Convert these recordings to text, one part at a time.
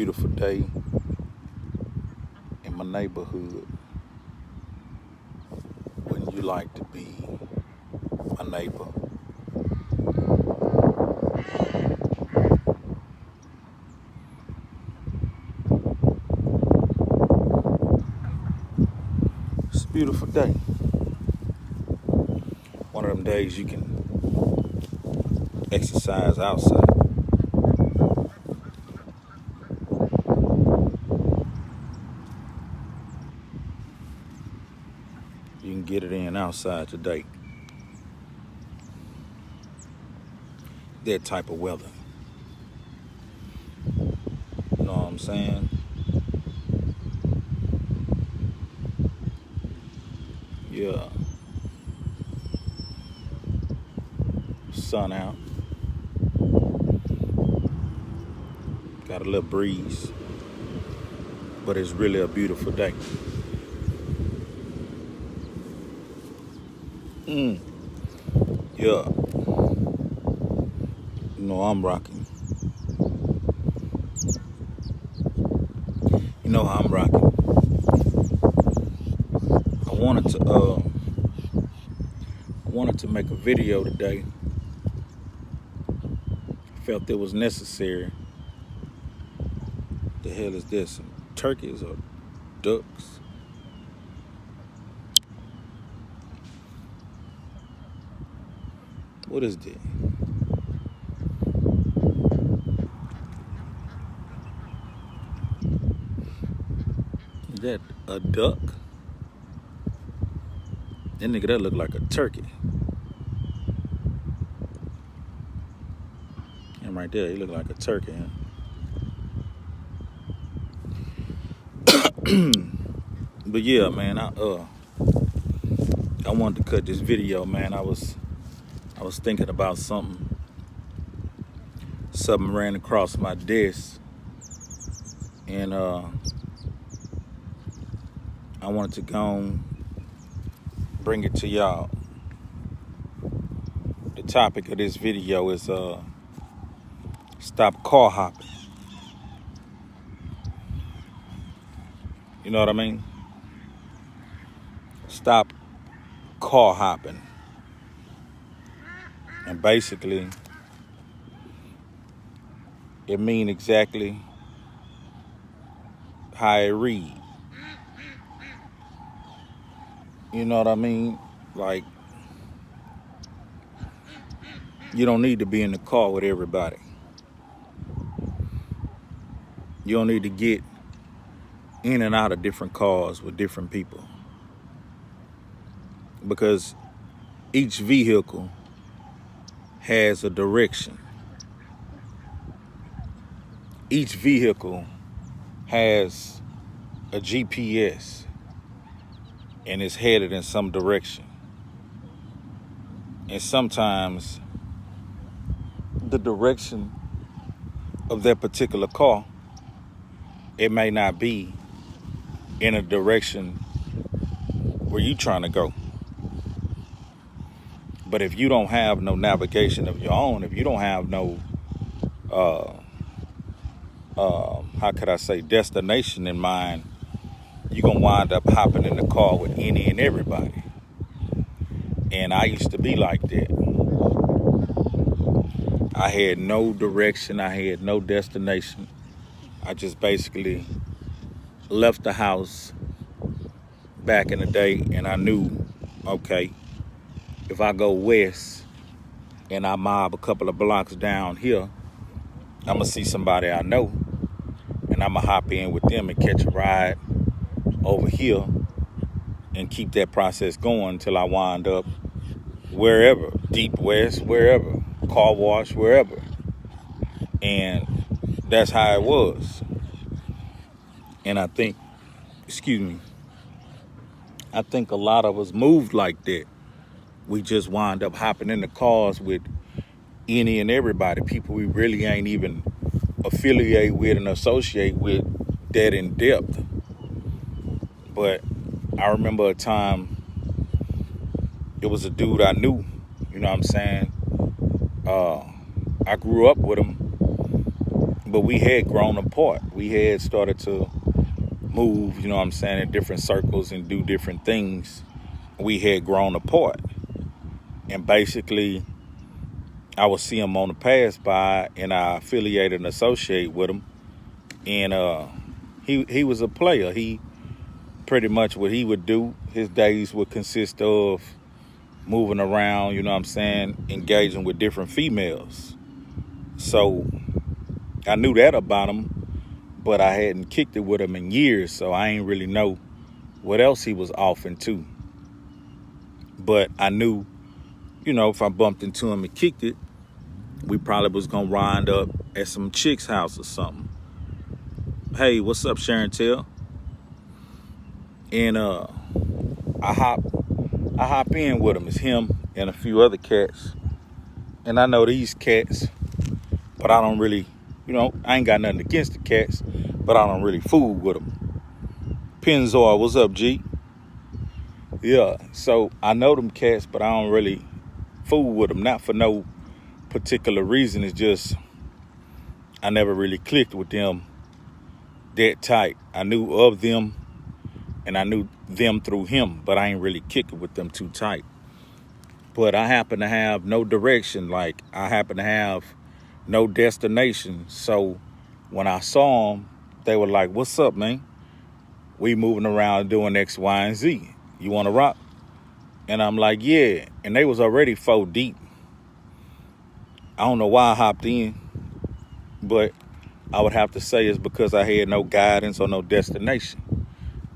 beautiful day in my neighborhood. Wouldn't you like to be my neighbor? It's a beautiful day. One of them days you can exercise outside. You can get it in outside today. That type of weather. You know what I'm saying? Yeah. Sun out. Got a little breeze. But it's really a beautiful day. Yeah. You know I'm rocking. You know how I'm rocking. I wanted to make a video today. Felt it was necessary. The hell is this? Some turkeys or ducks? What is this? Is that a duck? That nigga, that look like a turkey. And right there, he look like a turkey, huh? But yeah, man, I wanted to cut this video, man. I was thinking about something. Something ran across my desk, and I wanted to go and bring it to y'all. The topic of this video is stop car hopping. You know what I mean? Stop car hopping. And basically, it means exactly how it read. You know what I mean? Like, you don't need to be in the car with everybody. You don't need to get in and out of different cars with different people. Because each vehicle has a direction. Each vehicle has a GPS and is headed in some direction. And sometimes the direction of that particular car, it may not be in a direction where you're trying to go. But if you don't have no navigation of your own, if you don't have no, how could I say, destination in mind, you're going to wind up hopping in the car with any and everybody. And I used to be like that. I had no direction. I had no destination. I just basically left the house back in the day, and I knew, okay, if I go west and I mob a couple of blocks down here, I'm going to see somebody I know, and I'm going to hop in with them and catch a ride over here and keep that process going until I wind up wherever, deep west, wherever, car wash, wherever. And that's how it was. And I think a lot of us moved like that. We just wind up hopping in the cars with any and everybody, people we really ain't even affiliate with and associate with that in depth. But I remember a time, it was a dude I knew, you know what I'm saying? I grew up with him. But we had grown apart. We had started to move, you know what I'm saying, in different circles and do different things. We had grown apart. And basically, I would see him on the pass by, and I affiliated and associate with him. And he was a player. He pretty much what he would do, his days would consist of moving around, you know what I'm saying, engaging with different females. So I knew that about him, but I hadn't kicked it with him in years, so I ain't really know what else he was off into. But I knew, you know, if I bumped into him and kicked it, we probably was gonna wind up at some chick's house or something. Hey, what's up, Sharon Tell? And I hop in with him. It's him and a few other cats. And I know these cats, but I don't really, you know, I ain't got nothing against the cats, but I don't really fool with them. Penzor, what's up, G? Yeah, so I know them cats, but I don't really fool with them. Not for no particular reason. It's just I never really clicked with them that tight. I knew of them, and I knew them through him, but I ain't really kicking with them too tight. But I happen to have no direction. Like, I happen to have no destination. So when I saw them, they were like, what's up, man? We moving around doing X, Y, and Z. You want to rock? And I'm like, yeah. And they was already 4 deep. I don't know why I hopped in, but I would have to say it's because I had no guidance or no destination.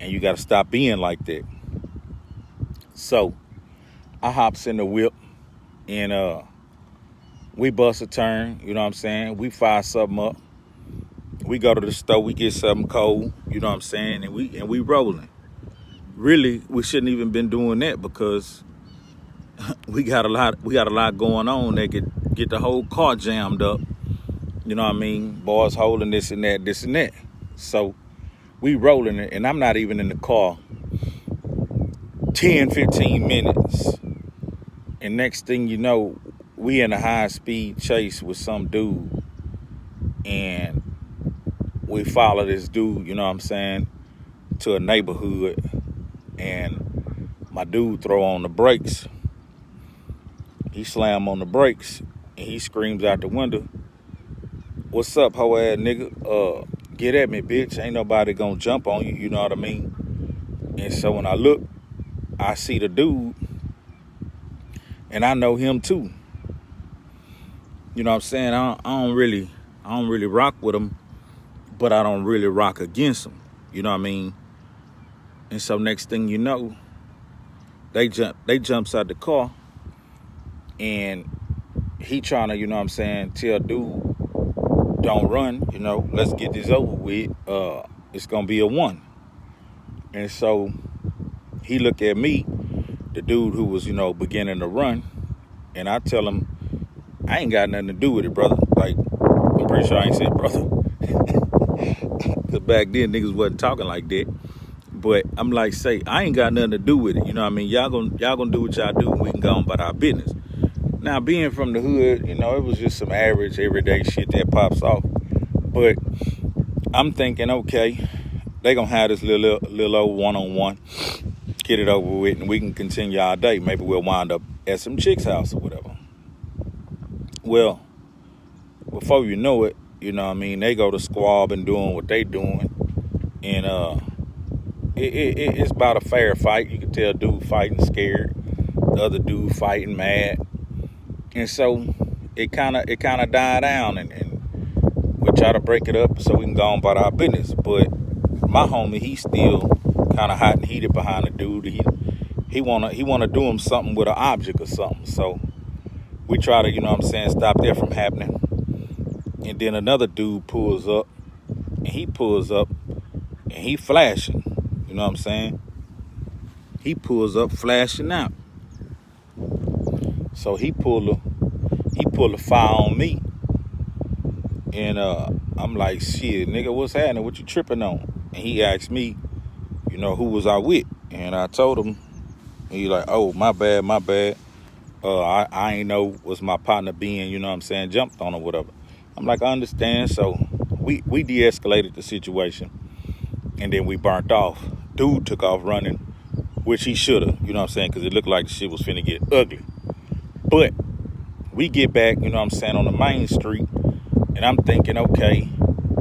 And you got to stop being like that. So I hops in the whip, and we bust a turn, you know what I'm saying? We fire something up. We go to the store, we get something cold, you know what I'm saying? And we rolling. Really, we shouldn't even been doing that because we got a lot going on that could get the whole car jammed up. You know what I mean? Boys holding this and that. So we rolling it, and I'm not even in the car 10, 15 minutes. And next thing you know, we in a high-speed chase with some dude. And we follow this dude, you know what I'm saying, to a neighborhood. And my dude throw on the brakes. He slam on the brakes, and he screams out the window, what's up, hoe ass nigga? Get at me, bitch. Ain't nobody gonna jump on you, you know what I mean? And so when I look, I see the dude, and I know him too. You know what I'm saying? I don't really rock with him, but I don't really rock against him. You know what I mean? And so next thing you know, they jumps out the car, and he trying to, you know what I'm saying, tell dude, don't run, you know, let's get this over with. It's gonna be a 1. And so he look at me, the dude who was, you know, beginning to run, and I tell him, I ain't got nothing to do with it, brother. Like, I'm pretty sure I ain't said brother. Because back then, niggas wasn't talking like that. But I'm like, say, I ain't got nothing to do with it. You know what I mean? Y'all gonna do what y'all do, and we can go on about our business. Now, being from the hood, you know, it was just some average, everyday shit that pops off. But I'm thinking, okay, they gonna have this little old one-on-one, get it over with, and we can continue our day. Maybe we'll wind up at some chick's house or whatever. Well, before you know it, you know what I mean, they go to squab and doing what they doing. And it's about a fair fight. You can tell dude fighting scared, the other dude fighting mad. And so it kind of died down, and we try to break it up so we can go on about our business. But my homie, he's still kind of hot and heated behind the dude. He wanna do him something with an object or something. So we try to, you know what I'm saying, stop that from happening. And then another dude pulls up, and he flashing. You know what I'm saying? He pulls up flashing out. So he pull a fire on me. And I'm like, shit, nigga, what's happening? What you tripping on? And he asked me, you know, who was I with? And I told him, and he like, oh, my bad. I ain't know was my partner being, you know what I'm saying, jumped on or whatever. I'm like, I understand. So we de-escalated the situation, and then we burnt off. Dude took off running, which he should have, you know what I'm saying, because it looked like the shit was finna get ugly. But we get back, you know what I'm saying, on the main street, and I'm thinking, okay,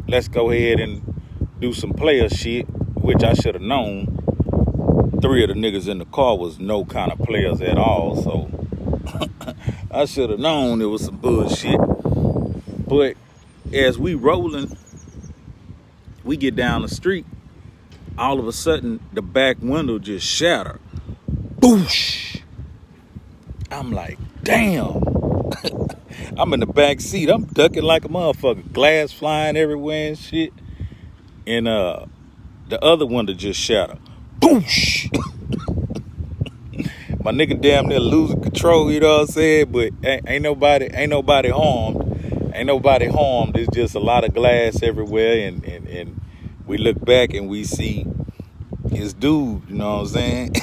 let's go ahead and do some player shit, which I should have known. 3 of the niggas in the car was no kind of players at all, so I should have known it was some bullshit. But as we rolling, we get down the street, all of a sudden the back window just shattered. Boosh! I'm like, damn. I'm in the back seat. I'm ducking like a motherfucker. Glass flying everywhere and shit. And the other window just shattered. Boosh! My nigga damn near losing control, you know what I'm saying? But ain't nobody harmed. Ain't nobody harmed. There's just a lot of glass everywhere, and we look back and we see his dude, you know what I'm saying?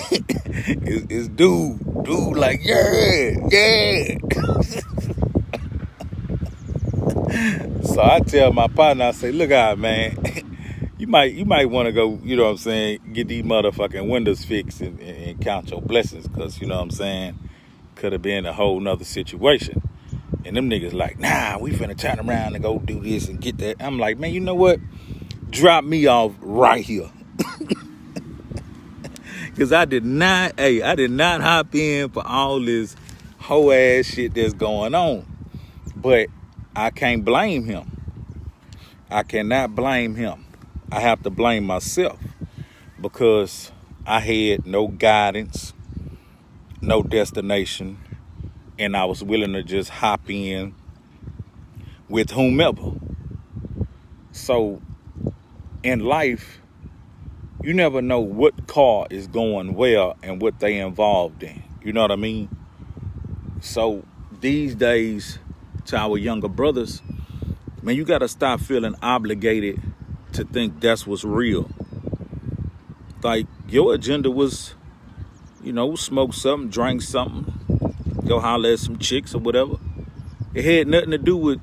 his dude like, yeah. So I tell my partner, I say, look out, man. You might want to go, you know what I'm saying, get these motherfucking windows fixed and count your blessings, because, you know what I'm saying, could have been a whole nother situation. And them niggas like, nah, we finna turn around and go do this and get that. I'm like, man, you know what? Drop me off right here. Because I did not hop in for all this whole ass shit that's going on. But I can't blame him. I cannot blame him. I have to blame myself, because I had no guidance, no destination, and I was willing to just hop in with whomever. So in life, you never know what car is going where and what they involved in. You know what I mean? So these days, to our younger brothers, man, you got to stop feeling obligated to think that's what's real. Like, your agenda was, you know, smoke something, drink something, go holler at some chicks or whatever. It had nothing to do with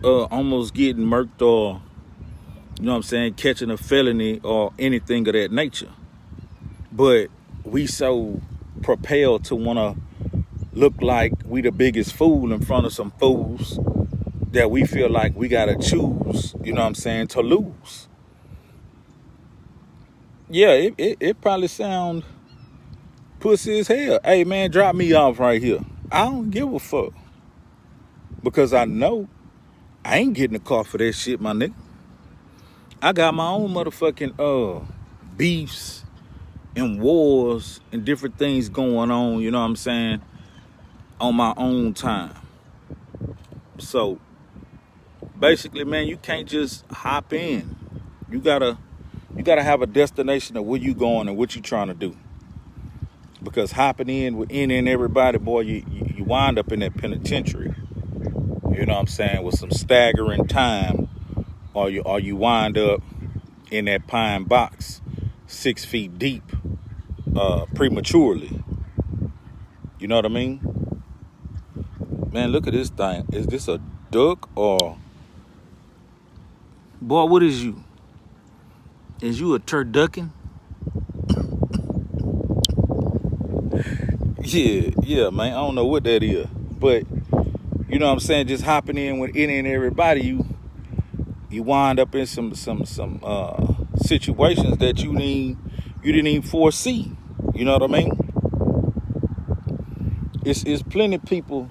almost getting murked or, you know what I'm saying, catching a felony or anything of that nature. But we so propelled to want to look like we the biggest fool in front of some fools that we feel like we got to choose, you know what I'm saying, to lose. Yeah, it probably sound pussy as hell. Hey, man, drop me off right here. I don't give a fuck. Because I know I ain't getting a car for that shit, my nigga. I got my own motherfucking beefs and wars and different things going on, you know what I'm saying, on my own time. So basically, man, you can't just hop in. You gotta have a destination of where you going and what you trying to do. Because hopping in with any and everybody, boy, you wind up in that penitentiary. You know what I'm saying, with some staggering time, or you wind up in that pine box 6 feet deep prematurely. You know what I mean? Man, look at this thing. Is this a duck or... Boy, what is you? Is you a turducken? Yeah, man. I don't know what that is. But, you know what I'm saying, just hopping in with any and everybody, you wind up in some situations that you didn't even foresee. You know what I mean? It's plenty of people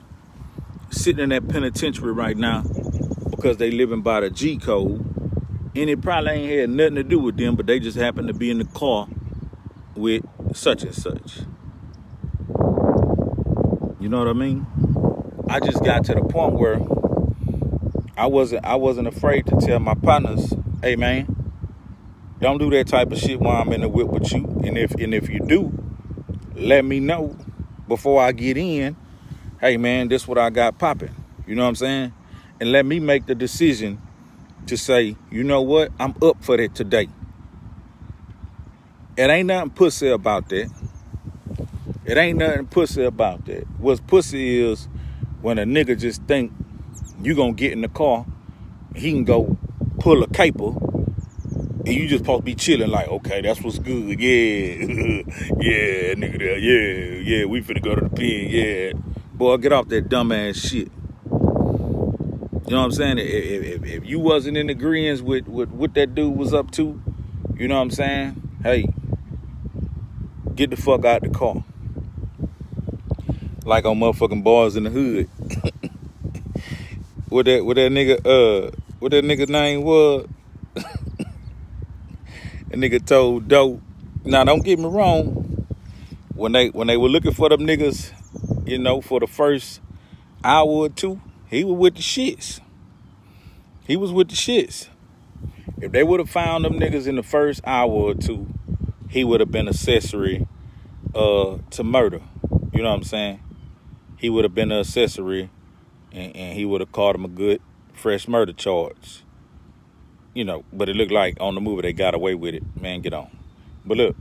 sitting in that penitentiary right now because they living by the G code, and it probably ain't had nothing to do with them, but they just happen to be in the car with such and such. You know what I mean? I just got to the point where I wasn't afraid to tell my partners, hey man, don't do that type of shit while I'm in the whip with you. And if you do, let me know before I get in. Hey man, this what I got popping. You know what I'm saying? And let me make the decision to say, you know what? I'm up for that today. It ain't nothing pussy about that. It ain't nothing pussy about that. What's pussy is when a nigga just think you gonna get in the car, he can go pull a caper, and you just supposed to be chilling like, okay, that's what's good, yeah, yeah, nigga, there, yeah, we finna go to the pen, yeah. Boy, get off that dumbass shit. You know what I'm saying? If you wasn't in agreement with what that dude was up to, you know what I'm saying? Hey, get the fuck out the car. Like on motherfucking Boys in the Hood. What that nigga name was? That nigga told Dope. Now don't get me wrong. When they were looking for them niggas, you know, for the first hour or two, he was with the shits. He was with the shits. If they would have found them niggas in the first hour or two, he would have been accessory to murder. You know what I'm saying? He would have been an accessory, and he would have caught him a good fresh murder charge. You know, but it looked like on the movie they got away with it. Man, get on. But look,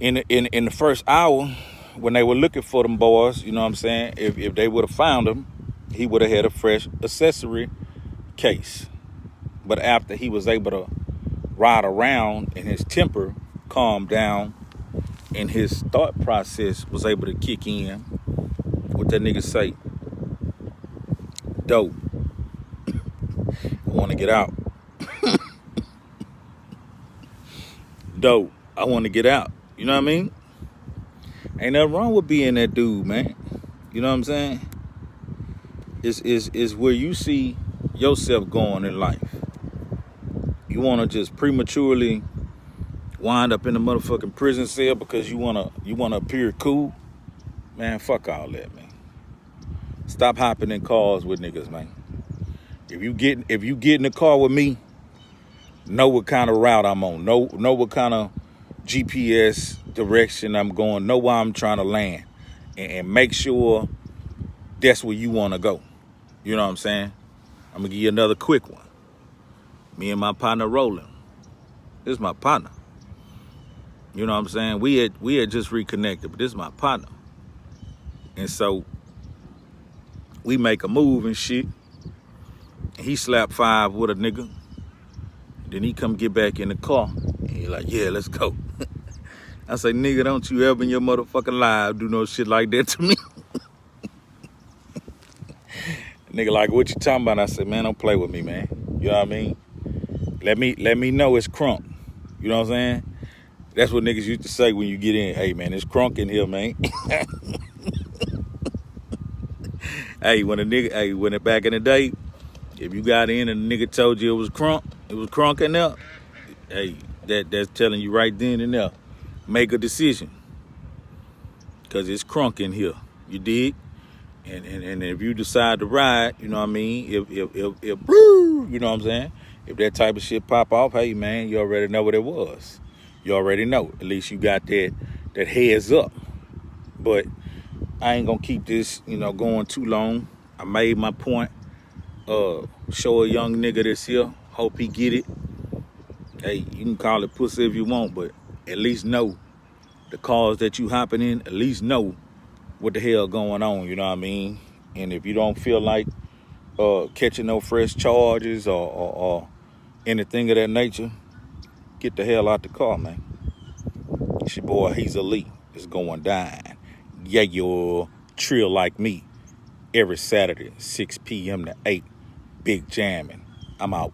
in the first hour, when they were looking for them boys, you know what I'm saying? If they would have found them, he would have had a fresh accessory case. But after he was able to ride around and his temper calmed down and his thought process was able to kick in, what that nigga say? Dope. I want to get out. Dope. I want to get out. You know what I mean? Ain't nothing wrong with being that dude, man. You know what I'm saying? It's where you see yourself going in life. You want to just prematurely wind up in a motherfucking prison cell because you wanna appear cool? Man, fuck all that, man. Stop hopping in cars with niggas, man. If you get in the car with me, know what kind of route I'm on. Know what kind of GPS direction I'm going. Know where I'm trying to land, and make sure that's where you want to go. You know what I'm saying? I'm gonna give you another quick one. Me and my partner rolling. This is my partner. You know what I'm saying? We had just reconnected, but this is my partner. And so we make a move and shit. He slapped 5 with a nigga. Then he come get back in the car. And he like, yeah, let's go. I say, nigga, don't you ever in your motherfucking life do no shit like that to me. Nigga like, what you talking about? I said, man, don't play with me, man. You know what I mean? Let me know it's crunk. You know what I'm saying? That's what niggas used to say when you get in. Hey, man, it's crunk in here, man. Hey, when it back in the day, if you got in and the nigga told you it was crunk in there, hey, that's telling you right then and there, make a decision. Cause it's crunk in here. You dig? And if you decide to ride, you know what I mean? If you know what I'm saying? If that type of shit pop off, hey man, you already know what it was. You already know. At least you got that heads up. But I ain't gonna keep this, going too long. I made my point. Show a young nigga this here. Hope he get it. Hey, you can call it pussy if you want, but at least know the cars that you hopping in. At least know what the hell going on. You know what I mean? And if you don't feel like catching no fresh charges or anything of that nature, get the hell out the car, man. It's your boy Hezeleo. It's going down. Yeah, you're trill like me. Every Saturday, 6 p.m. to 8. Big jamming. I'm out.